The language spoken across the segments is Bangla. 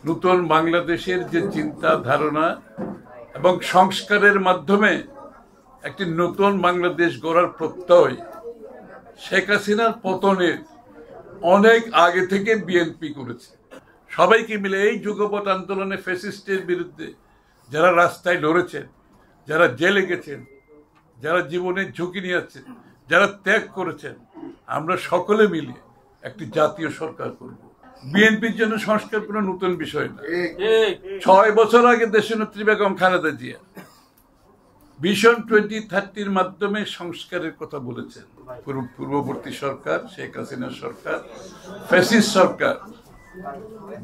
নতুন বাংলাদেশের যে চিন্তা ধারণা এবং সংস্কারের মাধ্যমে একটি নতুন বাংলাদেশ গড়ার প্রত্যয় শেখ হাসিনার পতনের অনেক আগে থেকে বিএনপি করেছে। সবাইকে মিলে এই যুগপৎ আন্দোলনে ফ্যাসিস্টের বিরুদ্ধে যারা রাস্তায় লড়েছেন, যারা জেলে গেছেন, যারা জীবনের ঝুঁকি নিয়েছেন, যারা ত্যাগ করেছেন, আমরা সকলে মিলে একটি জাতীয় সরকার করব। বিএনপির জন্য সংস্কার কোনো নতুন বিষয় না। 6 বছর আগে দেশনেত্রী বেগম খালেদা জিয়া ভিশন 2030 মাধ্যমে সংস্কারের কথা বলেছেন। পূর্ববর্তী সরকার, শেখ হাসিনা সরকার, ফ্যাসিস্ট সরকার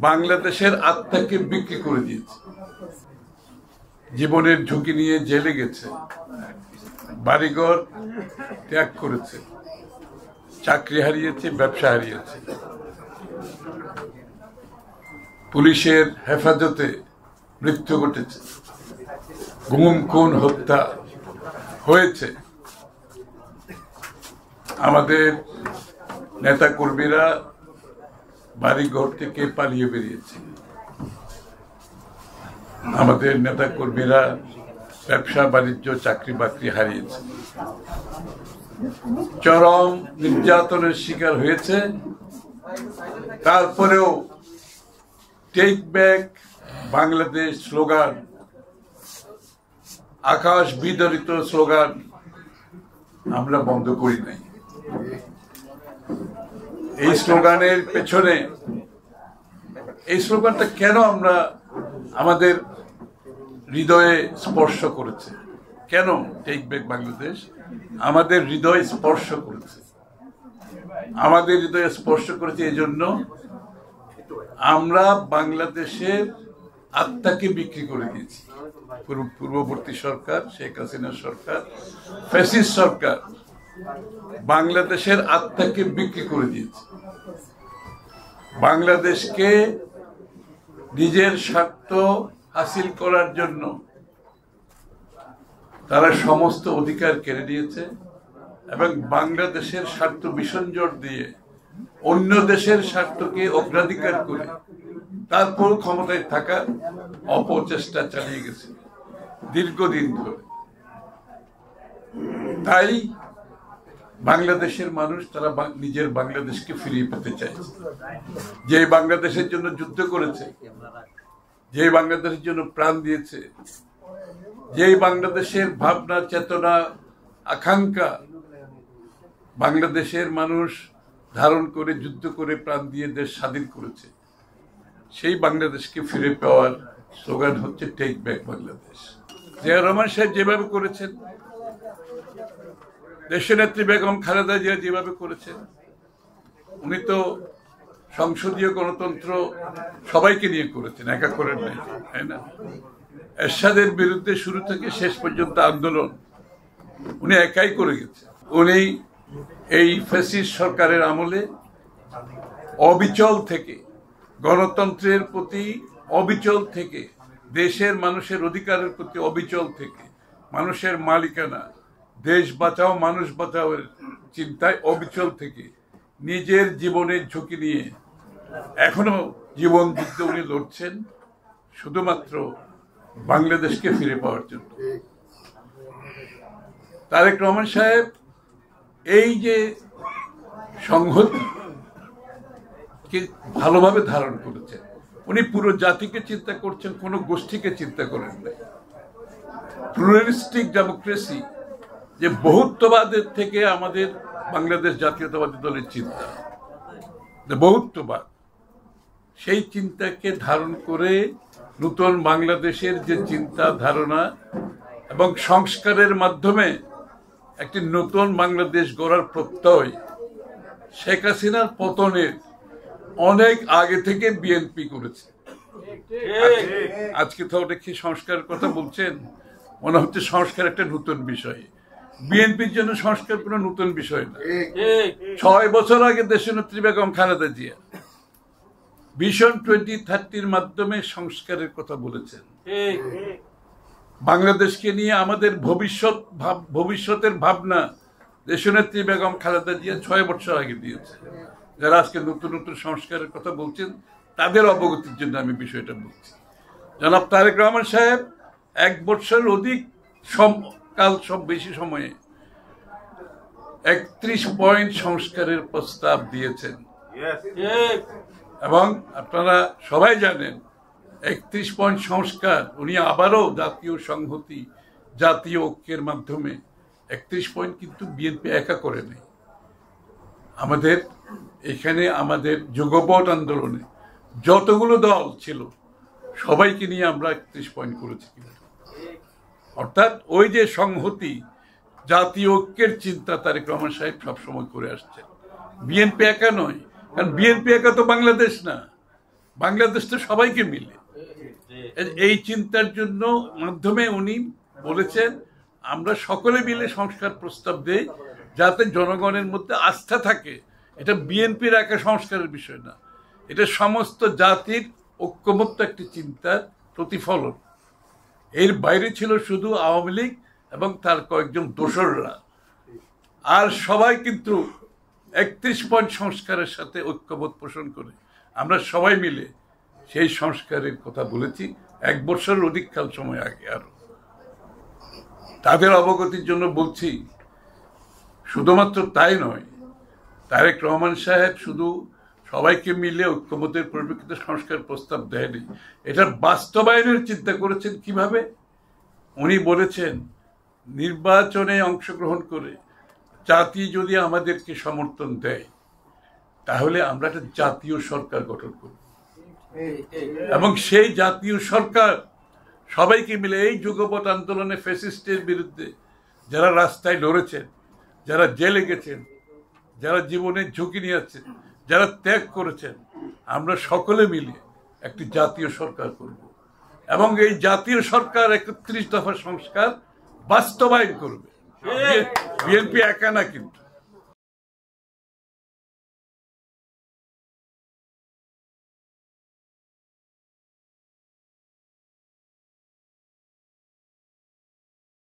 বাংলাদেশের আত্মাকে বিক্রি করে দিয়েছে। জীবনের ঝুঁকি নিয়ে জেলে গেছে, বাড়িঘর ত্যাগ করেছে, চাকরি হারিয়েছে, ব্যবসা হারিয়েছে, পুলিশের হেফাজতে মৃত্যু ঘটেছে, গুম খুন হত্যা হয়েছে। আমাদের নেতা কর্মীরা বাড়িঘর থেকে পালিয়ে বেরিয়েছে, আমাদের নেতা কর্মীরা ব্যবসা বাণিজ্য চাকরি বাকরি হারিয়েছে, চরম নির্যাতনের শিকার হয়েছে। তারপরেও টেক ব্যাক বাংলাদেশ স্লোগান, আকাশ বিদরিত স্লোগান আমরা বন্ধ করি নাই। এই স্লোগানের পেছনে, এই স্লোগানটা কেন আমরা আমাদের হৃদয়ে স্পর্শ করেছে, কেন টেক ব্যাক বাংলাদেশ আমাদের হৃদয়ে স্পর্শ করেছে? আমাদের হৃদয়ে স্পর্শ করেছে এই জন্য আমরা বাংলাদেশের আত্মাকে বিক্রি করে দিয়েছি। পূর্ববর্তী সরকার, শেখ হাসিনা সরকার, ফ্যাসিস্ট সরকার বাংলাদেশের আত্মাকে বিক্রি করে দিয়েছে। বাংলাদেশকে নিজের স্বার্থ হাসিল করার জন্য তারা সমস্ত অধিকার কেড়ে নিয়েছে এবং বাংলাদেশের স্বার্থ বিসর্জন দিয়ে অন্য দেশের স্বার্থকে অগ্রাধিকার করে তারপর ক্ষমতায় থাকার অপচেষ্টা চালিয়ে গেছে দীর্ঘদিন ধরে। তাই বাংলাদেশের মানুষ তারা নিজের বাংলাদেশকে ফিরিয়ে পেতে চাইছে। যে বাংলাদেশের জন্য যুদ্ধ করেছে, যে বাংলাদেশের জন্য প্রাণ দিয়েছে, যে বাংলাদেশের ভাবনা, চেতনা, আকাঙ্ক্ষা বাংলাদেশের মানুষ ধারণ করে যুদ্ধ করে প্রাণ দিয়ে দেশ স্বাধীন করেছে, সেই বাংলাদেশকে ফিরে পাওয়ার স্লোগান হচ্ছে টেক ব্যাক বাংলাদেশ। জিয়া রহমান সাহেব যেভাবে করেছেন, দেশনেত্রী বেগম খালেদা জিয়া যেভাবে করেছেন, উনি তো সংসদীয় গণতন্ত্র সবাইকে নিয়ে করেছেন, একা করেন নাই, তাই না? এরশাদের বিরুদ্ধে শুরু থেকে শেষ পর্যন্ত আন্দোলন উনি একাই করে গেছেন। উনি এই ফ্যাসিস্ট সরকারের আমলে অবিচল থেকে, গণতন্ত্রের প্রতি অবিচল থেকে, দেশের মানুষের অধিকারের প্রতি অবিচল থেকে, মানুষের মালিকানা, দেশ বাঁচাও মানুষ বাঁচাও এর চিন্তায় অবিচল থেকে নিজের জীবনের ঝুঁকি নিয়ে এখনো জীবন যুদ্ধে উনি লড়ছেন শুধুমাত্র বাংলাদেশকে ফিরে পাওয়ার জন্য। তারেক রহমান সাহেব এই যে সংহতি কে ভালোভাবে ধারণ করেছেন। উনি পুরো জাতিকে চিন্তা করছেন, কোনো গোষ্ঠীকে চিন্তা করেন নাই। প্লুরালিস্টিক ডেমোক্রেসি, যে বহুত্ববাদের থেকে আমাদের বাংলাদেশ জাতীয়তাবাদী দলের চিন্তা, বহুত্ববাদ, সেই চিন্তাকে ধারণ করে নতুন বাংলাদেশের যে চিন্তা ধারণা এবং সংস্কারের মাধ্যমে একটি নতুন বাংলাদেশ গড়ার প্রত্যয় শেখ হাসিনার পতনের অনেক আগে থেকে বিএনপি করেছে। আজকে তো দেখি সংস্কারের কথা বলছেন, মনে হচ্ছে সংস্কার একটা নতুন বিষয়। বিএনপির জন্য সংস্কার কোনো নতুন বিষয় না। 6 বছর আগে দেশনেত্রী বেগম খালেদা জিয়া ভিশন 2030 মাধ্যমে সংস্কারের কথা বলেছেন। বাংলাদেশকে নিয়ে আমাদের ভবিষ্যতের ভাবনা দেশনেত্রী বেগম খালেদা জিয়া 6 বছর আগে দিয়েছে। যারা আজকে নতুন নতুন সংস্কারের কথা বলছেন তাদের অবগতির জন্য আমি বিষয়টা বলছি। জনাব তারেক রহমান সাহেব 1 বছর অধিক বেশি সময়ে 31 পয়েন্ট সংস্কারের প্রস্তাব দিয়েছেন এবং আপনারা সবাই জানেন 31 পয়েন্ট সংস্কার উনি আবারও জাতীয় সংহতি, জাতীয় ঐক্যের মাধ্যমে 31 পয়েন্ট কিন্তু বিএনপি একা করে নেই। আমাদের এখানে আমাদের যুগপৎ আন্দোলনে যতগুলো দল ছিল সবাইকে নিয়ে আমরা 31 পয়েন্ট করেছি। অর্থাৎ ওই যে সংহতি, জাতীয় ঐক্যের চিন্তা তারেক রহমান সাহেব সবসময় করে আসছেন। বিএনপি একা নয়, কারণ বিএনপি একা তো বাংলাদেশ না, বাংলাদেশ তো সবাইকে মিলে। এই চিন্তার জন্য মাধ্যমে উনি বলেছেন আমরা সকলে মিলে সংস্কার প্রস্তাব দেই যাতে জনগণের মধ্যে আস্থা থাকে। এটা বিএনপির একা সংস্কারের বিষয় না, এটা সমস্ত জাতির ঐক্যমত্য একটি চিন্তার প্রতিফলন। এর বাইরে ছিল শুধু আওয়ামী লীগ এবং তার কয়েকজন দোসররা, আর সবাই কিন্তু 31 পয়েন্ট সংস্কারের সাথে ঐক্যবোধ পোষণ করে আমরা সবাই মিলে সেই সংস্কারের কথা বলেছি 1 বছরের অধিককাল সময় আগে। আরো তাদের অবগতির জন্য বলছি, শুধুমাত্র তাই নয়, তারেক রহমান সাহেব শুধু সবাইকে মিলে ঐক্যমতের পরিপ্রেক্ষিতে সংস্কার প্রস্তাব দেয়নি, এটার বাস্তবায়নের চিন্তা করেছেন কিভাবে। উনি বলেছেন নির্বাচনে অংশগ্রহণ করে জাতি যদি আমাদেরকে সমর্থন দেয় তাহলে আমরা একটা জাতীয় সরকার গঠন করব এবং সেই জাতীয় সরকার সবাইকে মিলে এই যুগপৎ আন্দোলনে ফ্যাসিস্টের বিরুদ্ধে যারা রাস্তায় লড়েছেন, যারা জেলে গেছেন, যারা জীবনের ঝুঁকি নিয়েছেন, যারা ত্যাগ করেছেন, আমরা সকলে মিলে একটি জাতীয় সরকার করব এবং এই জাতীয় সরকার 31 দফা সংস্কার বাস্তবায়ন করবে। বিএনপি একা না কিন্তু।